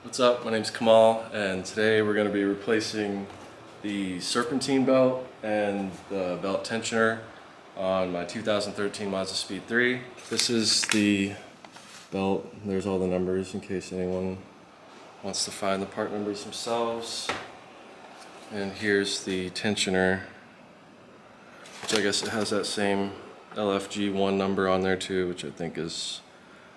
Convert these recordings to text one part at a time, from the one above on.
What's up? My name's Kamal, and today we're going to be replacing the serpentine belt and the belt tensioner on my 2013 Mazdaspeed3. This is the belt. There's all the numbers in case anyone wants to find the part numbers themselves. And here's the tensioner, which I guess it has that same LFG1 number on there too, which I think is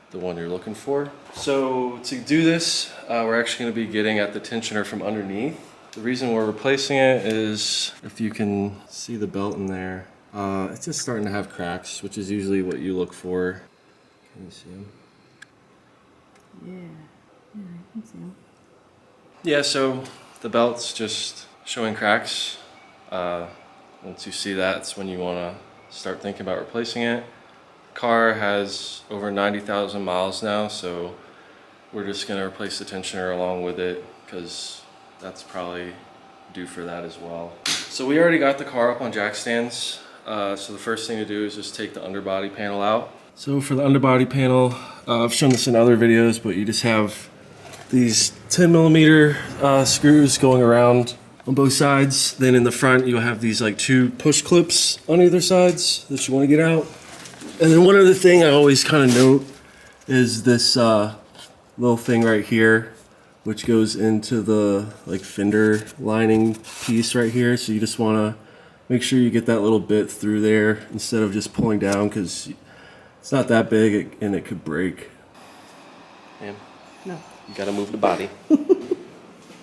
the one you're looking for. So to do this, we're actually going to be getting at the tensioner from underneath. The reason we're replacing it is, if you can see the belt in there, it's just starting to have cracks, which is usually what you look for. Can you see them? Yeah, I can see them. Yeah, so the belt's just showing cracks. Once you see that, it's when you want to start thinking about replacing it. Car has over 90,000 miles now, so we're just going to replace the tensioner along with it because that's probably due for that as well. So we already got the car up on jack stands, so the first thing to do is just take the underbody panel out. So for the underbody panel, I've shown this in other videos, but you just have these 10mm screws going around on both sides. Then in the front you'll have these like two push clips on either sides that you want to get out. And then one other thing I always kind of note is this little thing right here, which goes into the like fender lining piece right here. So you just want to make sure you get that little bit through there instead of just pulling down, because it's not that big and it could break. Man, No. you gotta move the body.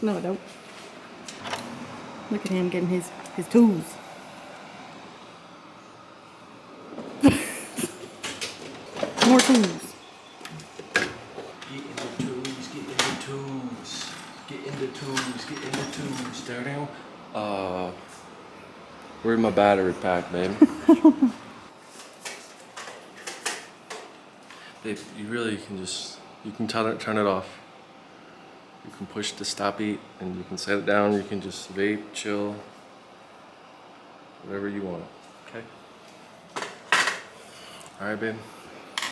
No, I don't. Look at him getting his tools. More tools. Get in the tubes, get in the tubes, get in the tubes, get in the tubes. There. Where's my battery pack, babe? Babe, you really can just, you can turn it off. You can push the stop eat and you can set it down. You can just vape, chill, whatever you want. Okay? All right, babe.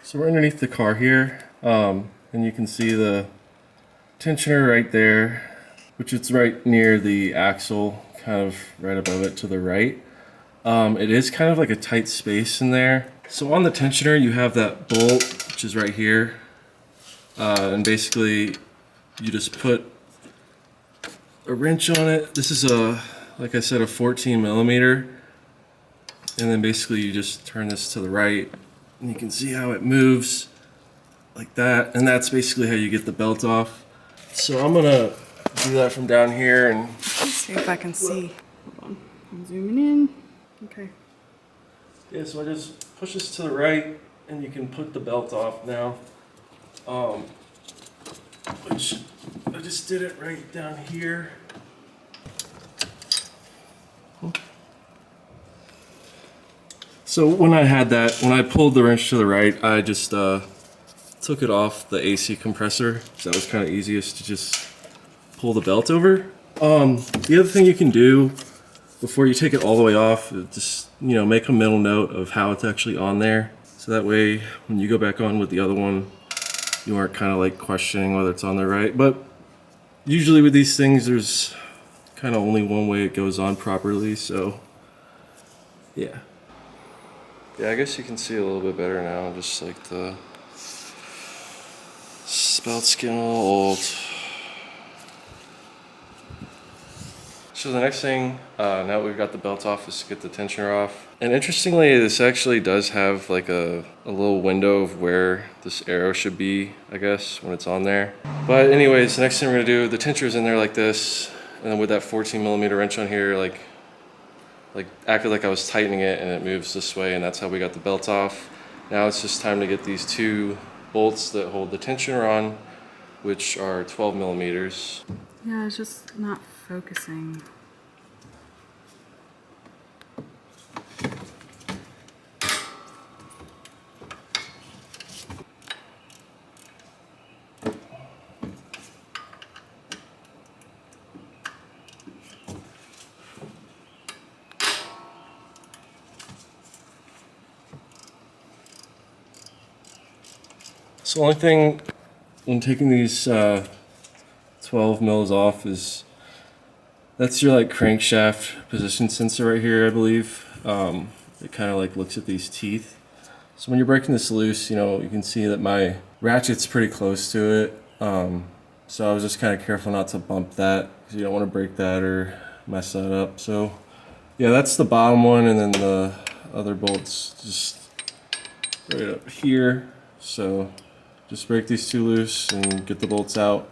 So we're underneath the car here, and you can see the tensioner right there, which is right near the axle, kind of right above it to the right. It is kind of like a tight space in there. So on the tensioner, you have that bolt, which is right here, and basically you just put a wrench on it. This is like I said, a 14mm, and then basically you just turn this to the right. And you can see how it moves like that, and that's basically how you get the belt off. So I'm gonna do that from down here and Let's see if I can see. Hold on. I'm zooming in. Okay. yeah, so I just push this to the right and you can put the belt off now. Which I just did it right down here. So when I pulled the wrench to the right, I just took it off the AC compressor. So that was kind of easiest to just pull the belt over. The other thing you can do before you take it all the way off, just make a mental note of how it's actually on there. So that way, when you go back on with the other one, you aren't kind of like questioning whether it's on there right. But usually with these things, there's kind of only one way it goes on properly. So yeah. Yeah, I guess you can see a little bit better now, just like the belt's getting a little old. So the next thing, now that we've got the belt off, is to get the tensioner off. And interestingly, this actually does have like a little window of where this arrow should be, I guess, when it's on there. But anyways, the next thing we're gonna do, the tensioner's in there like this, and then with that 14mm wrench on here, like acted like I was tightening it, and it moves this way, and that's how we got the belt off. Now it's just time to get these two bolts that hold the tensioner on, which are 12mm. Yeah, it's just not focusing. So the only thing when taking these 12 mils off that's your like crankshaft position sensor right here, I believe. It kind of like looks at these teeth. So when you're breaking this loose, you know, you can see that my ratchet's pretty close to it. So I was just kind of careful not to bump that because you don't want to break that or mess that up. So yeah, that's the bottom one, and then the other bolts just right up here. So just break these two loose and get the bolts out,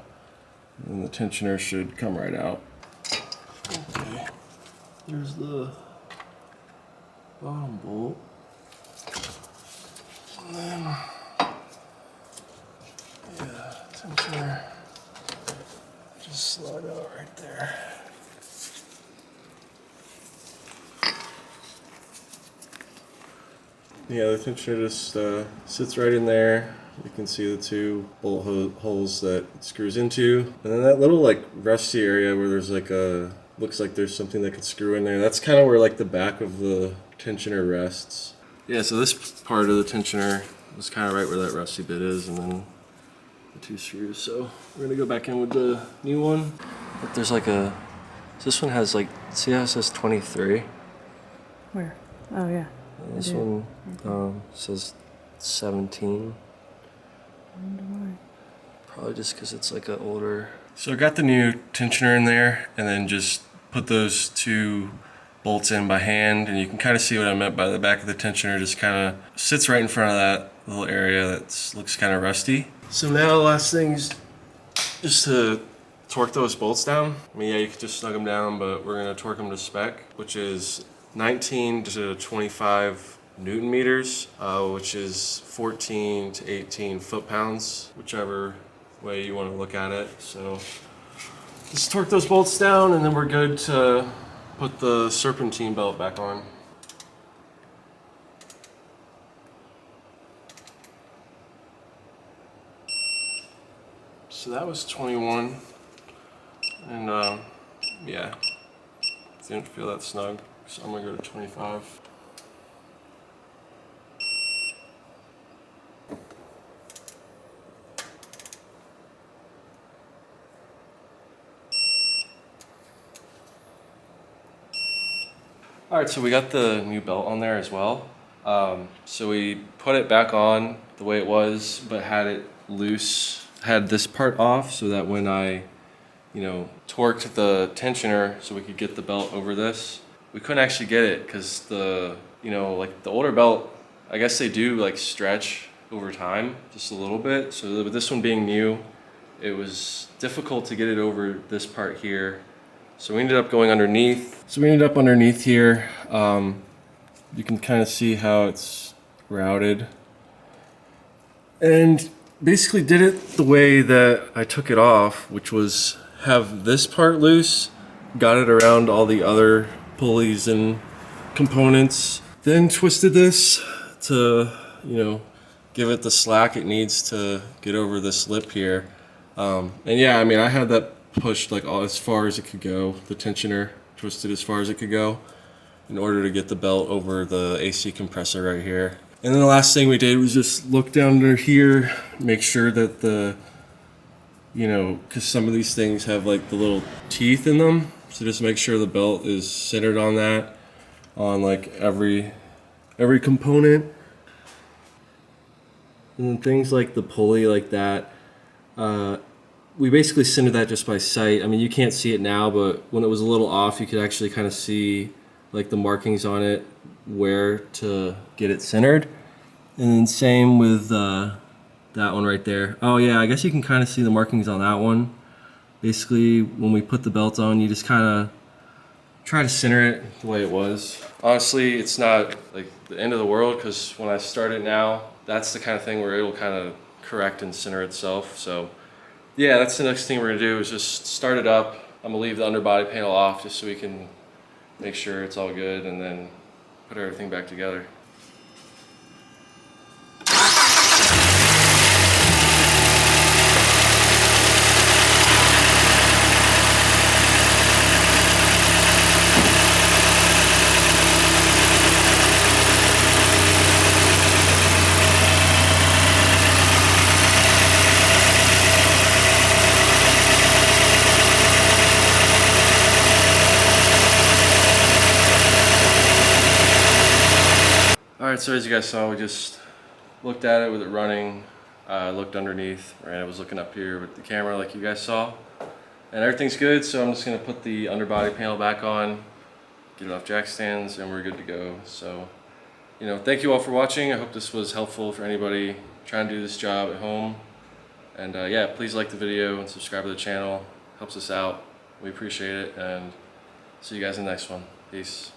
and the tensioner should come right out. Okay, there's the bottom bolt. And then, yeah, tensioner just slide out right there. Yeah, the tensioner just sits right in there. You can see the two bolt holes that it screws into. And then that little like rusty area where there's like a, looks like there's something that could screw in there. That's kind of where like the back of the tensioner rests. Yeah, so this part of the tensioner is kind of right where that rusty bit is, and then the two screws. So we're gonna go back in with the new one. But there's like a, so this one has like, see how it says 23? Where? Oh yeah. And this one says 17. I wonder why. Probably just because it's like an older. So I got the new tensioner in there, and then just put those two bolts in by hand, and you can kind of see what I meant by the back of the tensioner just kind of sits right in front of that little area that looks kind of rusty. So now the last thing's just to torque those bolts down. I mean, yeah, you could just snug them down, but we're gonna torque them to spec, which is 19 to 25 Newton meters, which is 14 to 18 foot-pounds, whichever way you want to look at it. So just torque those bolts down, and then we're good to put the serpentine belt back on. So that was 21, and yeah, didn't feel that snug, so I'm gonna go to 25. All right, so we got the new belt on there as well. So we put it back on the way it was, but had it loose, had this part off so that when I, you know, torqued the tensioner so we could get the belt over this, we couldn't actually get it because the, you know, like the older belt, I guess they do like stretch over time just a little bit. So with this one being new, it was difficult to get it over this part here. So we ended up going underneath. So we ended up underneath here. You can kind of see how it's routed. And basically did it the way that I took it off, which was have this part loose, got it around all the other pulleys and components, then twisted this to, you know, give it the slack it needs to get over this lip here. And yeah, I mean, I had that pushed like as far as it could go, the tensioner twisted as far as it could go in order to get the belt over the AC compressor right here. And then the last thing we did was just look down under here, make sure that the, you know, because some of these things have like the little teeth in them, so just make sure the belt is centered on that, on like every component. And then things like the pulley like that, we basically centered that just by sight. I mean, you can't see it now, but when it was a little off, you could actually kind of see like the markings on it, where to get it centered. And then same with that one right there. Oh yeah, I guess you can kind of see the markings on that one. Basically, when we put the belt on, you just kind of try to center it the way it was. Honestly, it's not like the end of the world, because when I start it now, that's the kind of thing where it'll kind of correct and center itself. So yeah, that's the next thing we're gonna do, is just start it up. I'm gonna leave the underbody panel off just so we can make sure it's all good, and then put everything back together. Alright, so as you guys saw, we just looked at it with it running. Looked underneath, and I was looking up here with the camera like you guys saw. And everything's good, so I'm just going to put the underbody panel back on, get it off jack stands, and we're good to go. So, thank you all for watching. I hope this was helpful for anybody trying to do this job at home. And yeah, please like the video and subscribe to the channel. Helps us out. We appreciate it, and see you guys in the next one. Peace.